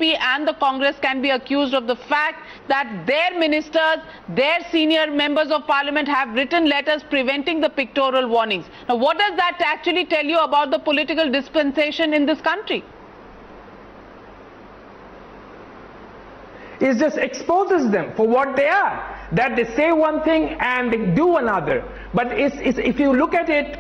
BJP and the Congress can be accused of the fact that their ministers, their senior members of parliament have written letters preventing the pictorial warnings. Now, what does that actually tell you about the political dispensation in this country? It just exposes them for what they are, that they say one thing and they do another. But if you look at it,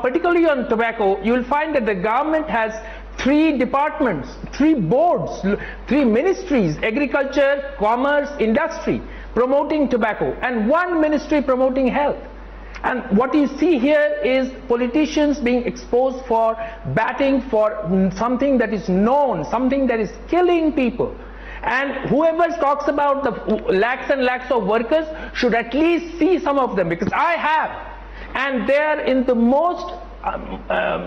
particularly on tobacco, you will find that the government has 3 departments, 3 boards, 3 ministries: agriculture, commerce, industry, promoting tobacco, and 1 ministry promoting health. And what you see here is politicians being exposed for batting for something that is known, something that is killing people. And whoever talks about the lakhs and lakhs of workers should at least see some of them, because I have, and they are in the most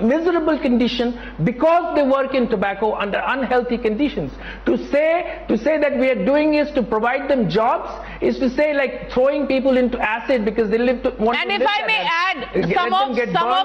miserable condition because they work in tobacco under unhealthy conditions. To say that we are doing is to provide them jobs is to say like throwing people into acid because they want to live. And if I may add, some of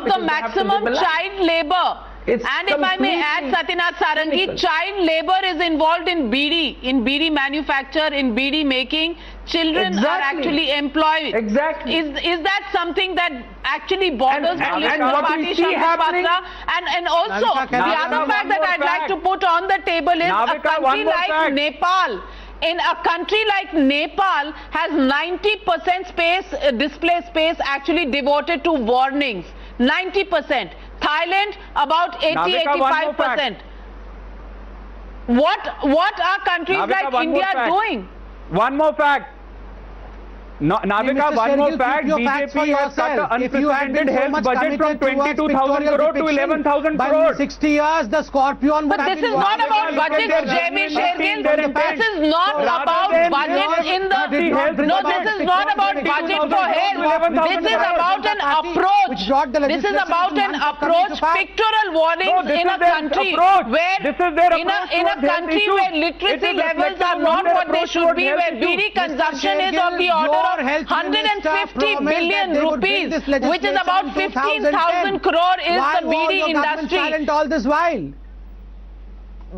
the maximum child labor. And if I may add, Satyanath Sarangi, child labor is involved in BD manufacture, in BD making. Children are actually employed. Exactly. Is that something that actually bothers political party, Shambhit Patra? And also, the other fact that I'd like to put on the table is a country like Nepal. In a country like Nepal has 90% space, display space actually devoted to warnings. 90%. Thailand about 80-85%. What are countries like India doing? One more fact. Navika, one more fact. BJP has cut the unprecedented health budget from 22,000 crore to 11,000 crore. 60 years, the Scorpion. But this is not about budget, Jaiveer Shergill. This is not about budget in the... No, this is not about budget for health. This is about an approach. This is about an approach. Pictorial warnings in a country where... In a country where literacy levels are not what they should be, where BD consumption is of the order 150 billion rupees, which is about 15,000 crore, is the BD industry. All this while?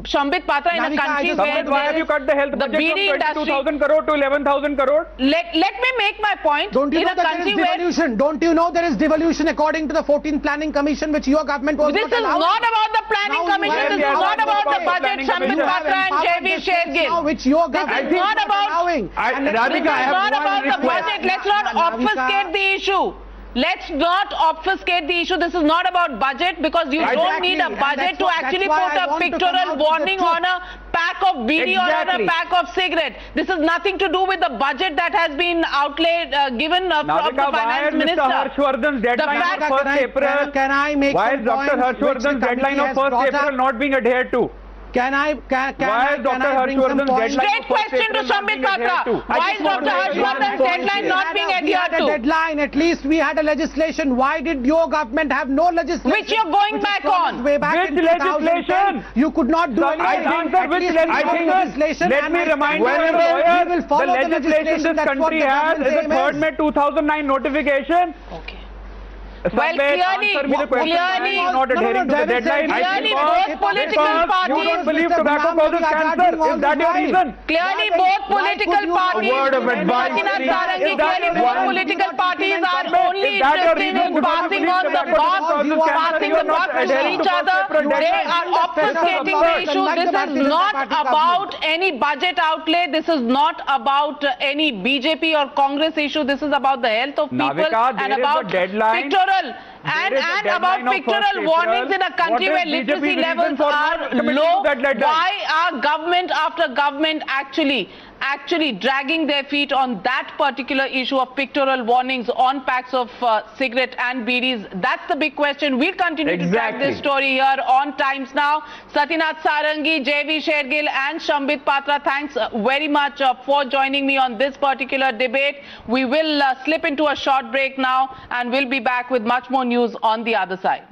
Shambhit Patra, in a country where why have you cut the health budget from 22,000 crore to 11,000 crore? Let me make my point. Don't you know that there is devolution? Don't you know there is devolution according to the 14th Planning Commission, which your government was not allowing? This is not about the Planning Commission. This is not about the budget, Shambhit Patra and Jaiveer Shergill. Which your government is not about. This is not about the budget. Let's not obfuscate the issue. Let's not obfuscate the issue. This is not about budget, because you don't need a budget to actually put a pictorial warning on a pack of BD or on a pack of cigarette. This is nothing to do with the budget that has been outlaid, given from the finance minister. Why is Mr. Harshavardhan's deadline of 1st April? Can I make why is Dr. Harshavardhan's deadline of 1st April not being adhered to? Why is Dr. Harshavardhan's straight question to Shambhit Patra. Why is Dr. Harshavardhan's deadline not being adhered to? Deadline. At least we had a legislation. Why did your government have no legislation? Which you're going back on? Way back which legislation? You could not do anything. Let me remind you, the legislation this country has is a 3rd May 2009 notification. Okay. Well, clearly, both political parties... You don't believe tobacco causes cancer. Is that your reason? Clearly, both political parties... A word of advice. Clearly, both political parties are only interested in passing on the buck to each other. They are obfuscating the issue. This is not about any budget outlay. This is not about any BJP or Congress issue. This is about the health of people and about pictorial and about pictorial warnings in a country where literacy levels are low. Why are government after government actually dragging their feet on that particular issue of pictorial warnings on packs of cigarette and BDs? That's the big question. We'll continue to track this story here on Times Now. Satyanath Sarangi, Jaiveer Shergill and Shambhit Patra, thanks very much for joining me on this particular debate. We will slip into a short break now and we'll be back with much more news on the other side.